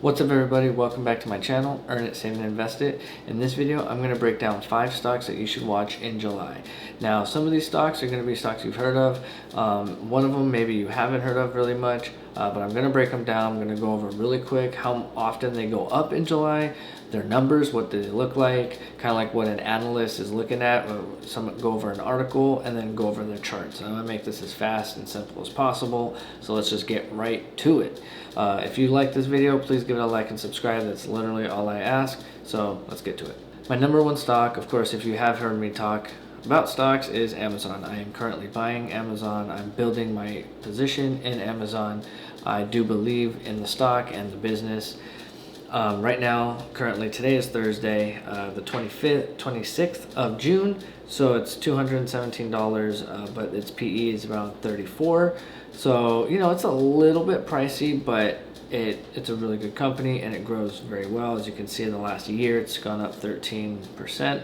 What's up everybody, welcome back to my channel, Earn It, Save and Invest It. In this video, I'm going to break down 5 stocks that you should watch in July. Now, some of these stocks are going to be stocks you've heard of. One of them maybe you haven't heard of really much, but I'm going to break them down. I'm going to go over really quick how often they go up in July, their numbers, what do they look like, kind of like what an analyst is looking at, or go over an article, and then go over their charts. I'm going to make this as fast and simple as possible, so let's just get right to it. If you like this video, please give it a like and subscribe. That's literally all I ask. So let's get to it. My number one stock, of course, if you have heard me talk about stocks, is Amazon. I am currently buying Amazon. I'm building my position in Amazon. I do believe in the stock and the business. Right now, currently today is Thursday, the 26th of June. So it's $217, but its PE is around 34. So, you know, it's a little bit pricey, but it's a really good company and it grows very well. As you can see in the last year, it's gone up 13%.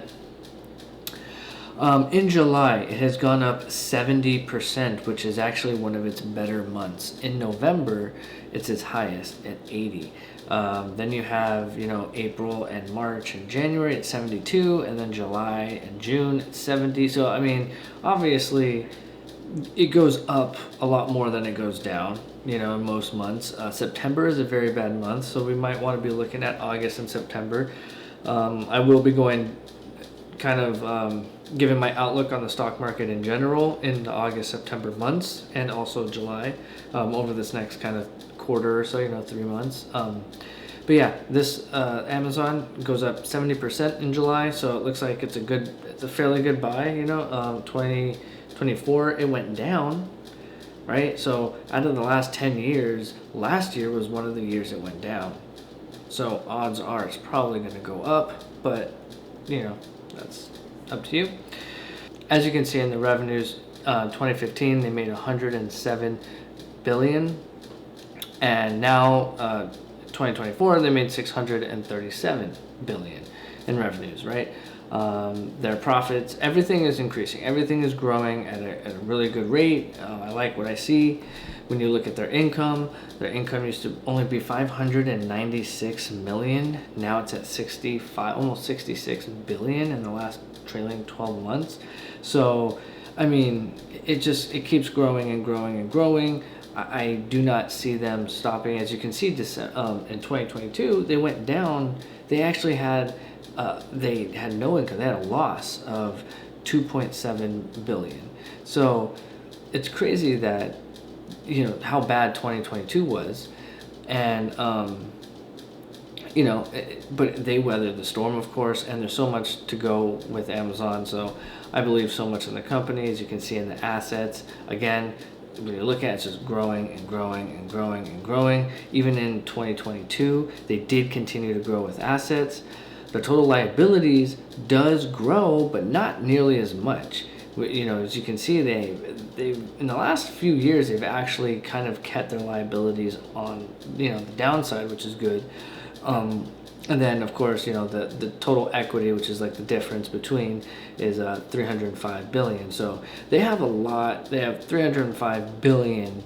In July, it has gone up 70%, which is actually one of its better months. In November, it's its highest at 80. Then you have, you know, April and March and January at 72, and then July and June at 70. So, I mean, obviously, it goes up a lot more than it goes down, you know, in most months. September is a very bad month, so we might want to be looking at August and September. I will be going kind of giving my outlook on the stock market in general in the August, September months, and also July over this next kind of quarter or so, you know, 3 months. But yeah, this Amazon goes up 70% in July, so it looks like it's a fairly good buy, you know. 2024 it went down, right? So out of the last 10 years, last year was one of the years it went down. So odds are it's probably going to go up, but you know, that's up to you. As you can see in the revenues, 2015 they made 107 billion, and now 2024 they made 637 billion in revenues, right? Their profits, everything is increasing, everything is growing at a really good rate. I like what I see. When you look at their income used to only be 596 million. Now it's at 65, almost 66 billion in the last trailing 12 months. So, I mean, it keeps growing and growing and growing. I do not see them stopping. As you can see, in 2022, they went down. They actually had no income. They had a loss of 2.7 billion. So it's crazy that, you know, how bad 2022 was, and you know, but they weathered the storm, of course, and there's so much to go with Amazon. So I believe so much in the company. As you can see in the assets, again, when you look at it, it's just growing and growing and growing and growing. Even in 2022, they did continue to grow with assets. The total liabilities does grow, but not nearly as much. You know, as you can see, they in the last few years, they've actually kind of kept their liabilities on, you know, the downside, which is good. And then, of course, you know, the total equity, which is like the difference between, is 305 billion. So they have a lot. They have 305 billion,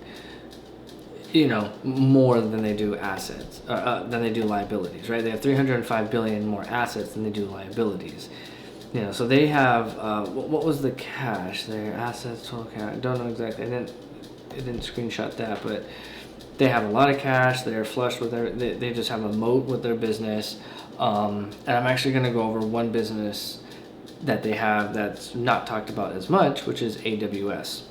you know, more than they do assets, than they do liabilities, right? They have 305 billion more assets than they do liabilities. You know, so they have, what was the cash? Their assets, total cash, I don't know exactly. It didn't screenshot that, but they have a lot of cash. They're flush with they just have a moat with their business. And I'm actually going to go over one business that they have that's not talked about as much, which is AWS.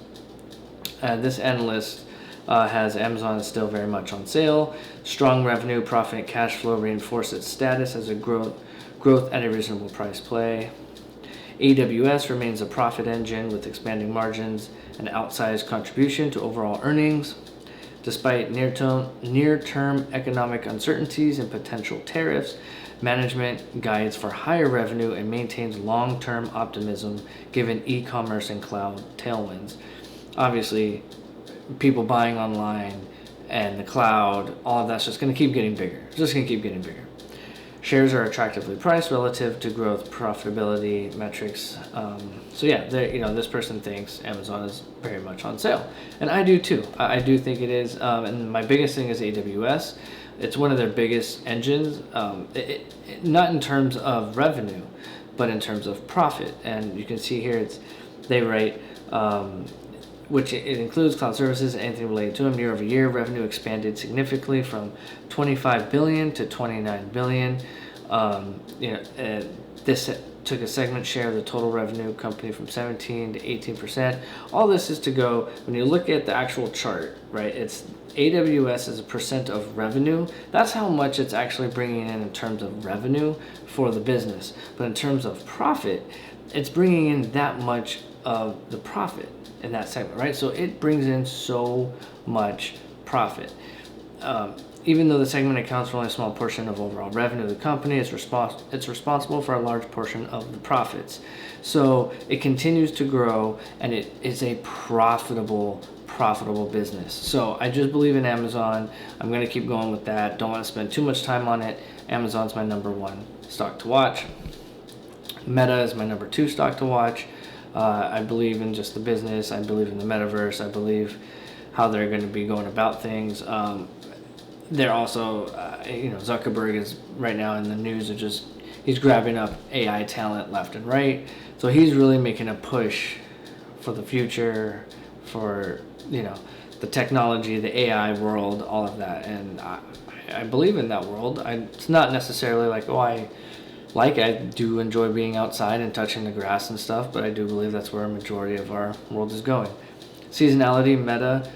This analyst has Amazon is still very much on sale. Strong revenue, profit, and cash flow reinforce its status as a growth at a reasonable price play. AWS remains a profit engine with expanding margins and outsized contribution to overall earnings. Despite near-term economic uncertainties and potential tariffs, management guides for higher revenue and maintains long-term optimism given e-commerce and cloud tailwinds. Obviously, people buying online and the cloud, all of that's just going to keep getting bigger. It's just going to keep getting bigger. Shares are attractively priced relative to growth profitability metrics. So yeah, you know, this person thinks Amazon is very much on sale, and I do too. I do think it is. And my biggest thing is AWS. It's one of their biggest engines, not in terms of revenue, but in terms of profit. And you can see here, they write, which it includes cloud services and anything related to them. Year over year, revenue expanded significantly from 25 billion to 29 billion. This took a segment share of the total revenue company from 17 to 18%. All this is to go, when you look at the actual chart, right, it's AWS as a percent of revenue. That's how much it's actually bringing in terms of revenue for the business. But in terms of profit, it's bringing in that much of the profit in that segment, right? So it brings in so much profit. Even though the segment accounts for only a small portion of overall revenue of the company, it's responsible for a large portion of the profits. So it continues to grow, and it is a profitable business. So I just believe in Amazon. I'm going to keep going with that. Don't want to spend too much time on it. Amazon's my number one stock to watch. Meta is my number two stock to watch. I believe in just the business. I believe in the metaverse. I believe how they're going to be going about things. They're also, Zuckerberg is right now in the news of he's grabbing up AI talent left and right. So he's really making a push for the future, for, the technology, the AI world, all of that. And I believe in that world. It's not necessarily like, I do enjoy being outside and touching the grass and stuff, but I do believe that's where a majority of our world is going. Seasonality, Meta,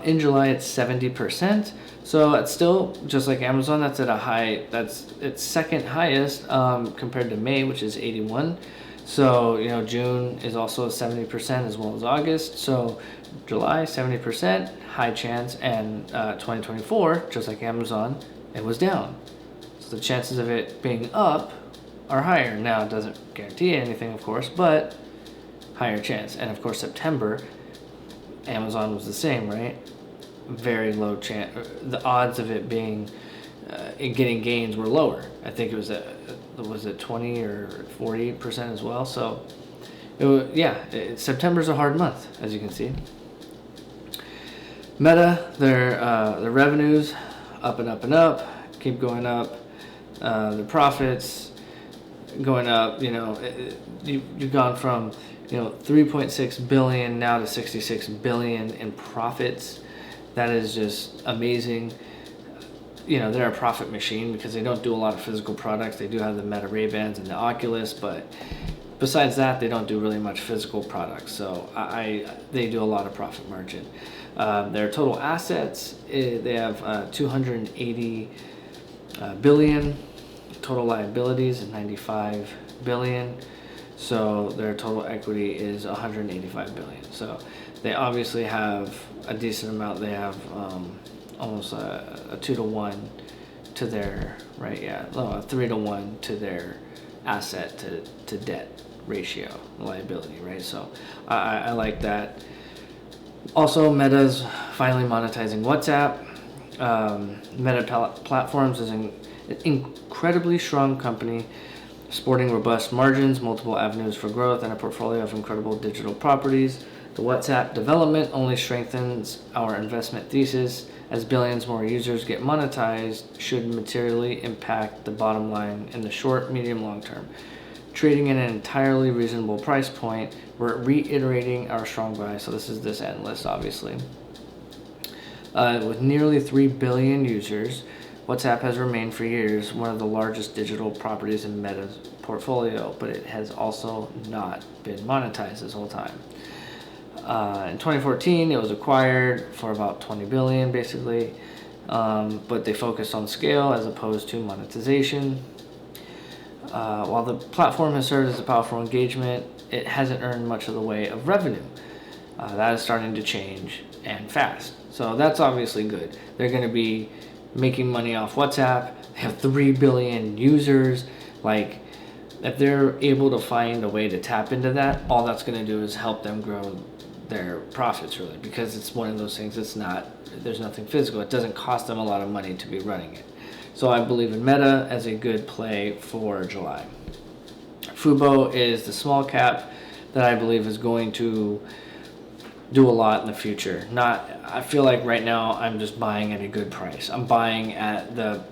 in July it's 70%. So it's still, just like Amazon, that's at a high, that's its second highest compared to May, which is 81. So, June is also 70% as well as August. So July, 70%, high chance. And 2024, just like Amazon, it was down. So the chances of it being up are higher. Now, it doesn't guarantee anything, of course, but higher chance. And of course, September, Amazon was the same, right? Very low chance. The odds of it being getting gains were lower. I think it was at 20 or 40% as well. So September's a hard month, as you can see. Meta, their revenues up and up and up, keep going up. The profits going up. You've gone from 3.6 billion now to 66 billion in profits. That is just amazing. They're a profit machine because they don't do a lot of physical products. They do have the Meta Ray-Bans and the Oculus, but besides that, they don't do really much physical products. So they do a lot of profit margin. Their total assets, they have 280 billion. Total liabilities is 95 billion. So their total equity is 185 billion. So they obviously have a decent amount. They have almost a 2-to-1 to their, right? Yeah, a 3-to-1 to their asset to debt ratio, liability, right? So I like that. Also, Meta's finally monetizing WhatsApp. Meta Platforms is an incredibly strong company, sporting robust margins, multiple avenues for growth, and a portfolio of incredible digital properties. The WhatsApp development only strengthens our investment thesis, as billions more users get monetized should materially impact the bottom line in the short, medium, long term. Trading at an entirely reasonable price point, we're reiterating our strong buy. So this is this end list, obviously. With nearly 3 billion users, WhatsApp has remained for years one of the largest digital properties in Meta's portfolio, but it has also not been monetized this whole time. In 2014, it was acquired for about 20 billion, basically, but they focused on scale as opposed to monetization. While the platform has served as a powerful engagement, it hasn't earned much of the way of revenue. That is starting to change, and fast. So that's obviously good. They're going to be making money off WhatsApp. They have 3 billion users. Like, if they're able to find a way to tap into that, all that's going to do is help them grow their profits, really, because it's one of those things. There's nothing physical. It doesn't cost them a lot of money to be running it. So I believe in Meta as a good play for July. Fubo is the small cap that I believe is going to do a lot in the future. I feel like right now I'm just buying at a good price. I'm buying at the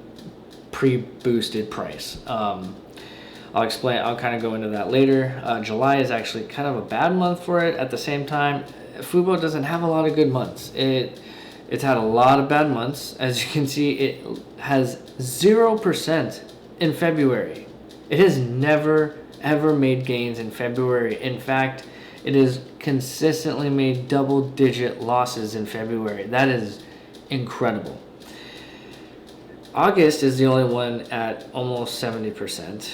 pre-boosted price. I'll kind of go into that later. July is actually kind of a bad month for it. At the same time, Fubo doesn't have a lot of good months. It's had a lot of bad months. As you can see, it has 0% in February. It has never ever made gains in February. In fact, it has consistently made double-digit losses in February. That is incredible. August is the only one at almost 70%.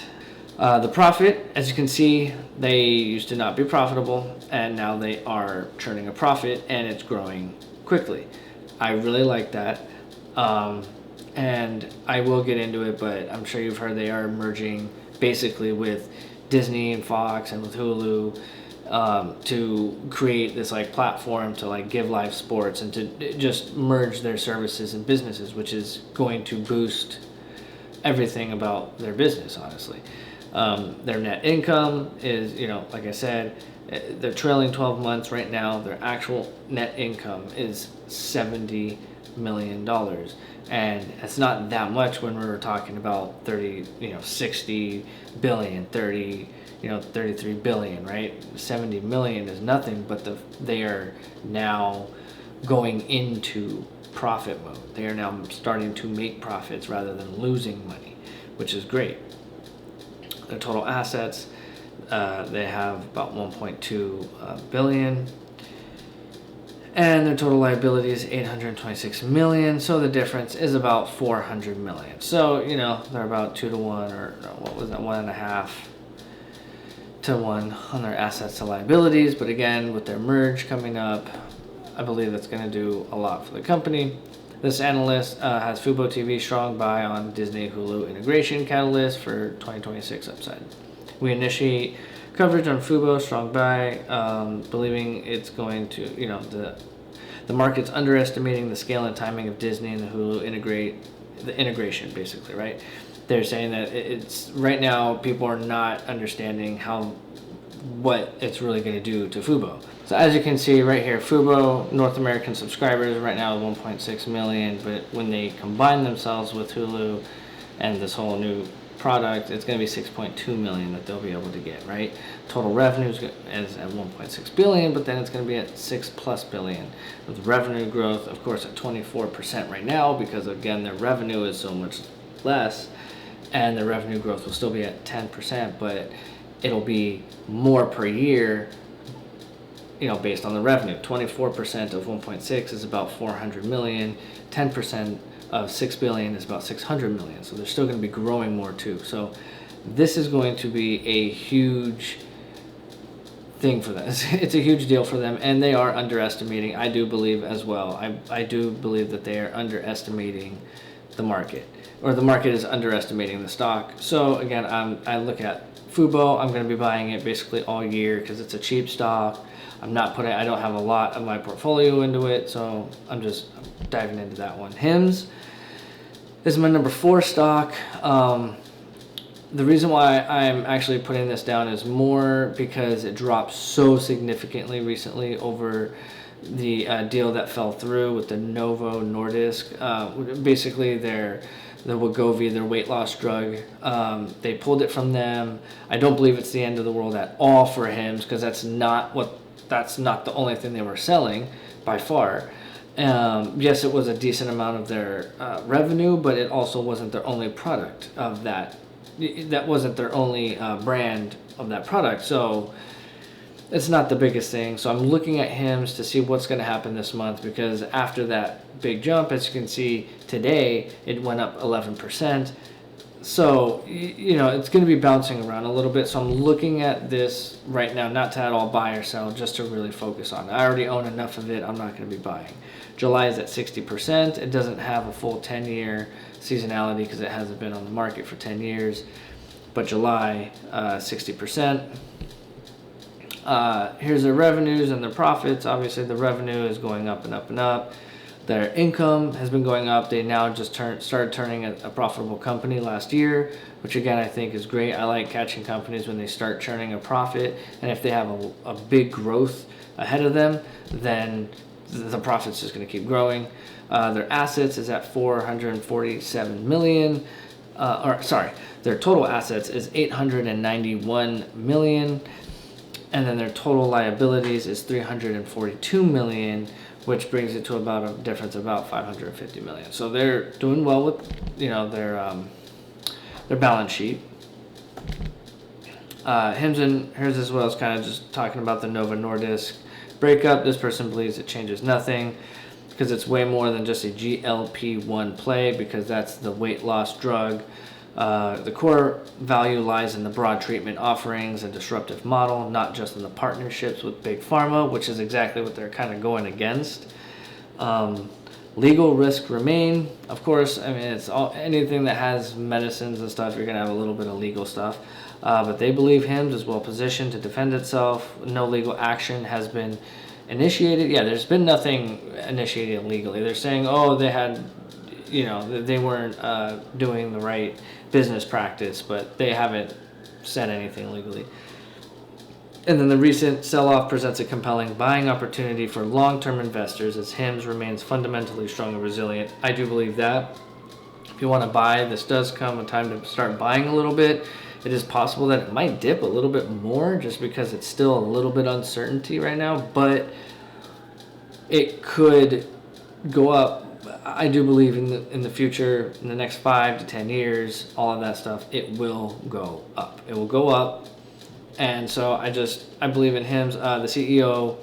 The profit, as you can see, they used to not be profitable, and now they are turning a profit, and it's growing quickly. I really like that. And I will get into it, but I'm sure you've heard they are merging basically with Disney and Fox and with Hulu to create this like platform to like give live sports and to just merge their services and businesses, which is going to boost everything about their business, honestly. Their net income is, like I said, they're trailing 12 months right now. Their actual net income is $70 million. And it's not that much when we're talking about 60 billion, 33 billion, right? 70 million is nothing, but they are now going into profit mode. They are now starting to make profits rather than losing money, which is great. Their total assets, they have about 1.2 billion. And their total liability is 826 million. So the difference is about 400 million. So, they're about 2 to 1, or what was that, 1.5 to 1 on their assets to liabilities. But again, with their merge coming up, I believe that's going to do a lot for the company. This analyst has Fubo TV strong buy on Disney Hulu integration catalyst for 2026 upside. We initiate coverage on Fubo, strong buy, believing it's going to, the market's underestimating the scale and timing of Disney and the Hulu integration, basically, right? They're saying that it's right now people are not understanding what it's really going to do to Fubo. So as you can see right here, Fubo North American subscribers right now 1.6 million, but when they combine themselves with Hulu and this whole new product, it's going to be 6.2 million that they'll be able to get, right? Total revenue is at 1.6 billion, but then it's going to be at 6+ billion with revenue growth, of course, at 24% right now, because again their revenue is so much less, and the revenue growth will still be at 10%, but it'll be more per year, based on the revenue. 24% of 1.6 is about 400 million. 10% of 6 billion is about 600 million. So they're still going to be growing more too. So this is going to be a huge thing for them. It's a huge deal for them, and they are underestimating, I do believe as well. I do believe that they are underestimating the market, or the market is underestimating the stock. So again, I look at Fubo. I'm going to be buying it basically all year because it's a cheap stock. I don't have a lot of my portfolio into it, so I'm just diving into that one. Hims is my number 4 stock. The reason why I'm actually putting this down is more because it dropped so significantly recently over the deal that fell through with the Novo Nordisk. Basically, the Wegovy, their weight loss drug, they pulled it from them. I don't believe it's the end of the world at all for Hims, because that's not the only thing they were selling by far. Yes, it was a decent amount of their revenue, but it also wasn't their only product of that. That wasn't their only brand of that product. So it's not the biggest thing. So I'm looking at Hims to see what's going to happen this month, because after that big jump, as you can see today, it went up 11%. So, it's going to be bouncing around a little bit. So I'm looking at this right now, not to at all buy or sell, just to really focus on it. I already own enough of it. I'm not going to be buying. July is at 60%. It doesn't have a full 10-year seasonality because it hasn't been on the market for 10 years. But July, 60%. Here's their revenues and their profits. Obviously, the revenue is going up and up and up. Their income has been going up. They now just started turning a profitable company last year, which again I think is great. I like catching companies when they start churning a profit, and if they have a big growth ahead of them, then the profit's just going to keep growing. Their assets is at 447 million. Their total assets is 891 million, and then their total liabilities is 342 million, which brings it to about a difference of about 550 million. So they're doing well with, their balance sheet. Hims and Hers as well is kind of just talking about the Novo Nordisk breakup. This person believes it changes nothing because it's way more than just a GLP-1 play, because that's the weight loss drug. The core value lies in the broad treatment offerings and disruptive model, not just in the partnerships with big pharma, which is exactly what they're kind of going against. Legal risk remain, of course. I mean, it's anything that has medicines and stuff, you're going to have a little bit of legal stuff. But they believe Hims is well positioned to defend itself. No legal action has been initiated. Yeah, there's been nothing initiated legally. They're saying, they had, they weren't doing the right business practice, but they haven't said anything legally. And then the recent sell-off presents a compelling buying opportunity for long-term investors as Hims remains fundamentally strong and resilient. I do believe that. If you want to buy, this does come a time to start buying a little bit. It is possible that it might dip a little bit more just because it's still a little bit uncertainty right now, but it could go up. I do believe in the future, in the next 5 to 10 years, all of that stuff, it will go up. It will go up. And so I believe in Hims. The CEO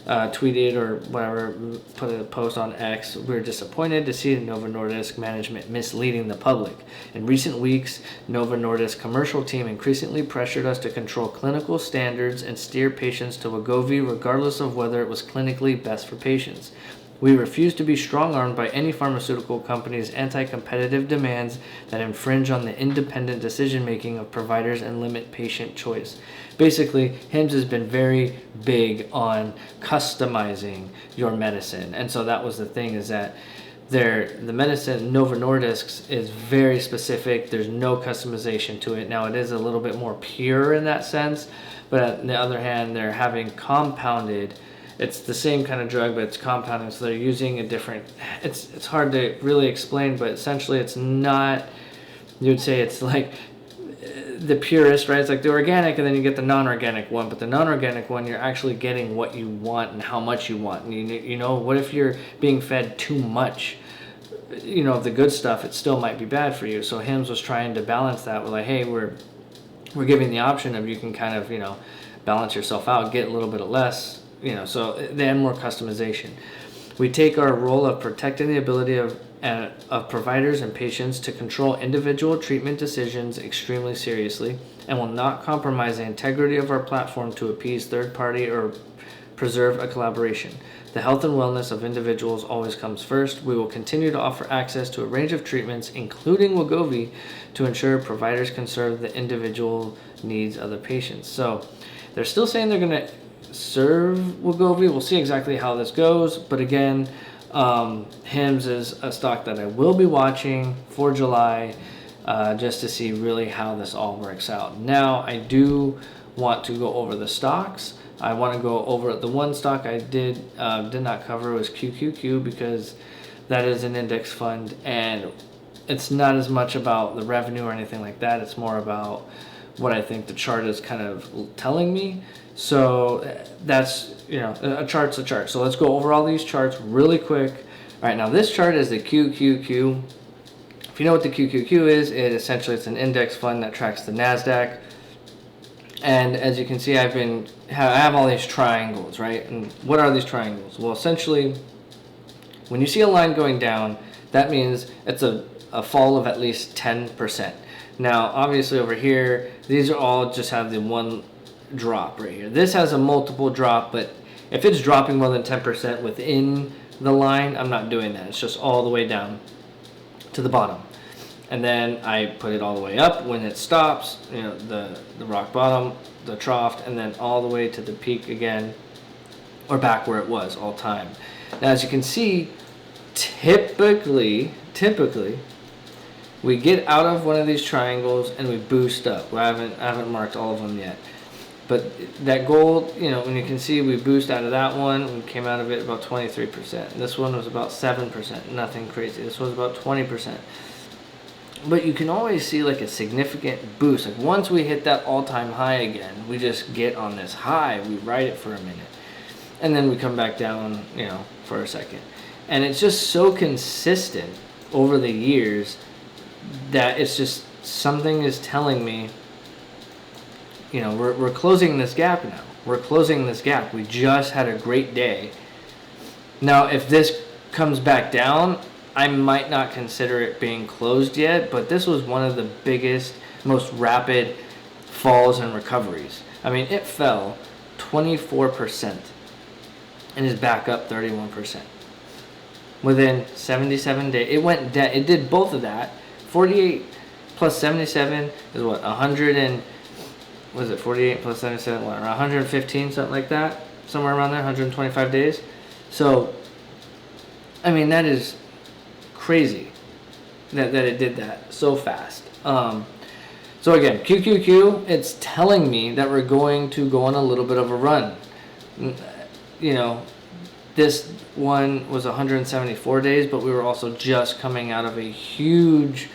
tweeted or whatever, put a post on X. We're disappointed to see the Novo Nordisk management misleading the public. In recent weeks, Novo Nordisk commercial team increasingly pressured us to control clinical standards and steer patients to Wegovy regardless of whether it was clinically best for patients. We refuse to be strong-armed by any pharmaceutical company's anti-competitive demands that infringe on the independent decision-making of providers and limit patient choice. Basically, Hims has been very big on customizing your medicine. And so that was the thing, is that the medicine, Novo Nordisk's, is very specific. There's no customization to it. Now, it is a little bit more pure in that sense, but on the other hand, they're having compounded. It's the same kind of drug, but it's compounding, so they're using a different. It's hard to really explain, but essentially, it's not. You would say it's like the purest, right? It's like the organic, and then you get the non-organic one. But the non-organic one, you're actually getting what you want and how much you want. And what if you're being fed too much? Of the good stuff, it still might be bad for you. So Hims was trying to balance that with like, hey, we're giving the option of you can kind of balance yourself out, get a little bit of less. So they had more customization. We take our role of protecting the ability of providers and patients to control individual treatment decisions extremely seriously, and will not compromise the integrity of our platform to appease third party or preserve a collaboration. The health and wellness of individuals always comes first. We will continue to offer access to a range of treatments, including Wegovy, to ensure providers can serve the individual needs of the patients. So they're still saying they're going to serve Wegovy. We'll see exactly how this goes, but again, Hims is a stock that I will be watching for July, just to see really how this all works out. Now, I do want to go over the stocks. I want to go over the one stock I did not cover was QQQ, because that is an index fund, and it's not as much about the revenue or anything like that. It's more about what I think the chart is kind of telling me. So that's, a chart's a chart. So let's go over all these charts really quick. All right, now this chart is the QQQ. If you know what the QQQ is, it's an index fund that tracks the NASDAQ. And as you can see, I have all these triangles, right? And what are these triangles? Well, essentially, when you see a line going down, that means it's a fall of at least 10%. Now, obviously over here, these are all just have the one drop right here. This has a multiple drop, but if it's dropping more than 10% within the line, I'm not doing that. It's just all the way down to the bottom. And then I put it all the way up when it stops, the rock bottom, the trough, and then all the way to the peak again, or back where it was all time. Now, as you can see, typically, we get out of one of these triangles and we boost up. I haven't marked all of them yet. But that gold, when you can see we boost out of that one, we came out of it about 23%. This one was about 7%, nothing crazy. This was about 20%. But you can always see like a significant boost. Like once we hit that all-time high again, we just get on this high, we ride it for a minute. And then we come back down, for a second. And it's just so consistent over the years that it's just something is telling me, we're closing this gap now. We're closing this gap. We just had a great day. Now, if this comes back down, I might not consider it being closed yet, but this was one of the biggest, most rapid falls and recoveries. I mean, it fell 24% and is back up 31%. Within 77 days, it went down. It did both of that. 48 plus 77 is what? 100 and... Was it 48 plus 77? What, around 115, something like that? Somewhere around there, 125 days. So, I mean, that is crazy that it did that so fast. So again, QQQ, it's telling me that we're going to go on a little bit of a run. This one was 174 days, but we were also just coming out of a huge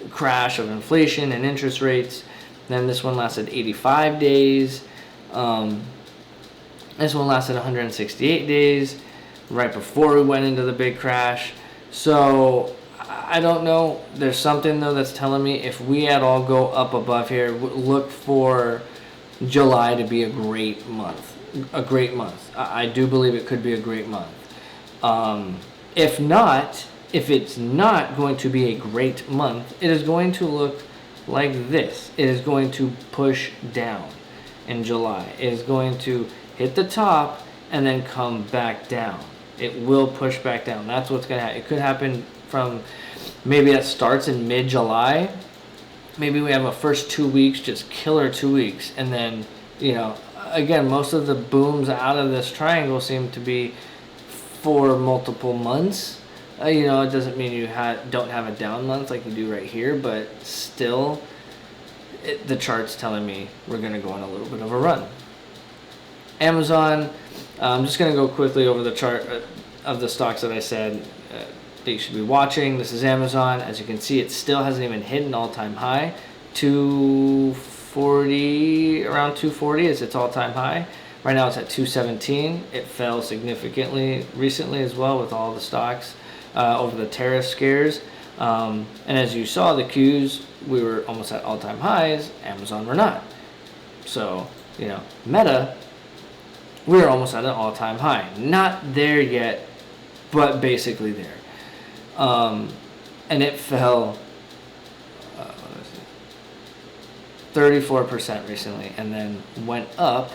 crash of inflation and interest rates. Then this one lasted 85 days. This one lasted 168 days, right before we went into the big crash. So I don't know. There's something though that's telling me if we at all go up above here, look for July to be a great month. I do believe it could be a great month. If it's not going to be a great month, it is going to look like this. It is going to push down in July. It is going to hit the top and then come back down. It will push back down. That's what's going to happen. It could happen from maybe that starts in mid-July. Maybe we have a first 2 weeks, just killer 2 weeks. And then, again, most of the booms out of this triangle seem to be for multiple months. It doesn't mean you don't have a down month like you do right here, but still, the chart's telling me we're going to go on a little bit of a run. Amazon, I'm just going to go quickly over the chart of the stocks that I said that you should be watching. This is Amazon. As you can see, it still hasn't even hit an all-time high. 240, around 240 is its all-time high. Right now it's at 217. It fell significantly recently as well with all the stocks over the tariff scares. And as you saw, the Qs, we were almost at all-time highs. Amazon were not. So, Meta, we're almost at an all-time high. Not there yet, but basically there. And it fell 34% recently and then went up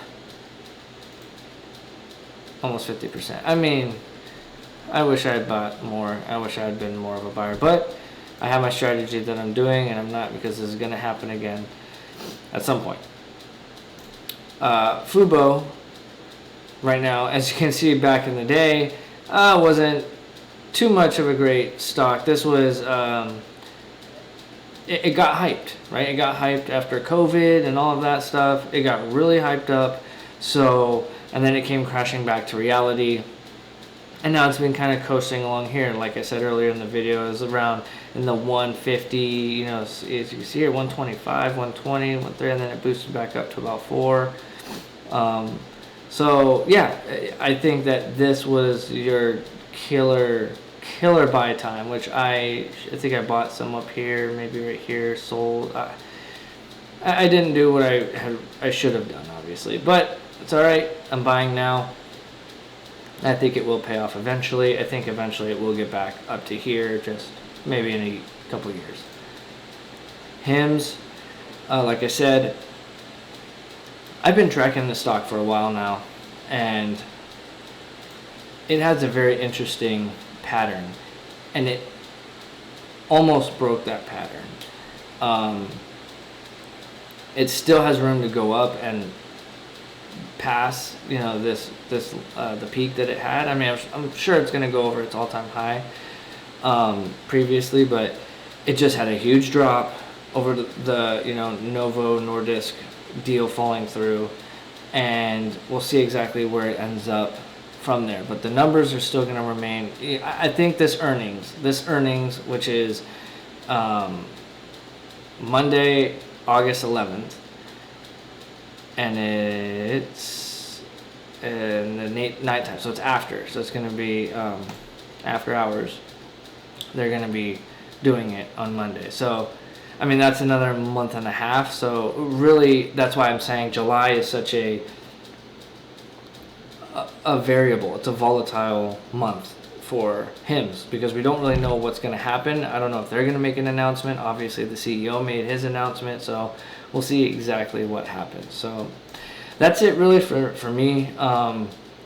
almost 50%. I mean, I wish I had bought more. I wish I had been more of a buyer. But I have my strategy that I'm doing, and I'm not, because this is going to happen again at some point. Fubo, right now, as you can see back in the day, wasn't too much of a great stock. This was, it got hyped, right? It got hyped after COVID and all of that stuff. It got really hyped up. So, and then it came crashing back to reality. And now it's been kind of coasting along here. Like I said earlier in the video, it was around in the 150, as you can see here, 125, 120, 130, and then it boosted back up to about 4. So yeah, I think that this was your killer buy time, which I think I bought some up here, maybe right here, sold. I didn't do what I should have done, obviously, but it's all right. I'm buying now. I think it will pay off eventually. I think eventually it will get back up to here, just maybe in a couple years. Hims, like I said, I've been tracking the stock for a while now, and it has a very interesting pattern, and it almost broke that pattern. It still has room to go up, and pass, this the peak that it had. I mean, I'm sure it's going to go over its all-time high previously, but it just had a huge drop over the Novo Nordisk deal falling through, and we'll see exactly where it ends up from there. But the numbers are still going to remain. I think this earnings, which is Monday, August 11th, and it's in the nighttime, so it's after. So it's going to be after hours. They're going to be doing it on Monday. So, I mean, that's another month and a half. So really, that's why I'm saying July is such a variable. It's a volatile month for Hims because we don't really know what's going to happen. I don't know if they're going to make an announcement. Obviously, the CEO made his announcement, so we'll see exactly what happens. So that's it really for me.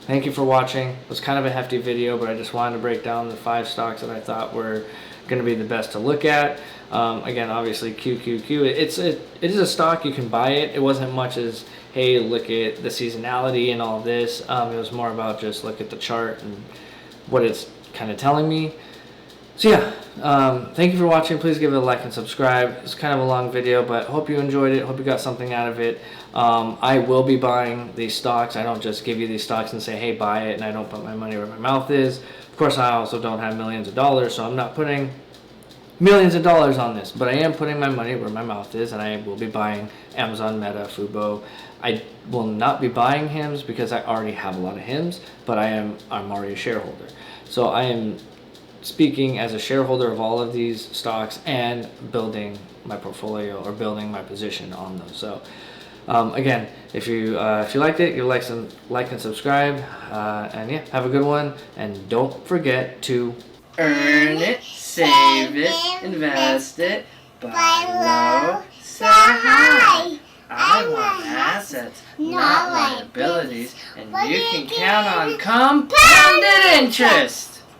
Thank you for watching. It was kind of a hefty video, but I just wanted to break down the 5 stocks that I thought were going to be the best to look at. Again, obviously QQQ. It is a stock, you can buy it. It wasn't much as, hey, look at the seasonality and all this. It was more about just look at the chart and what it's kind of telling me. So yeah, thank you for watching. Please give it a like and subscribe. It's kind of a long video, but hope you enjoyed it. Hope you got something out of it. I will be buying these stocks. I don't just give you these stocks and say, hey, buy it, and I don't put my money where my mouth is. Of course, I also don't have millions of dollars, so I'm not putting millions of dollars on this, but I am putting my money where my mouth is, and I will be buying Amazon, Meta, Fubo. I will not be buying Hims because I already have a lot of Hims, but I'm already a shareholder. So I am speaking as a shareholder of all of these stocks and building my portfolio or building my position on those. So again, if you liked it, you like and subscribe, and yeah, have a good one, and don't forget to earn it, save it, invest it, buy low, sell high. I want assets, not liabilities, and you can count on compounded interest.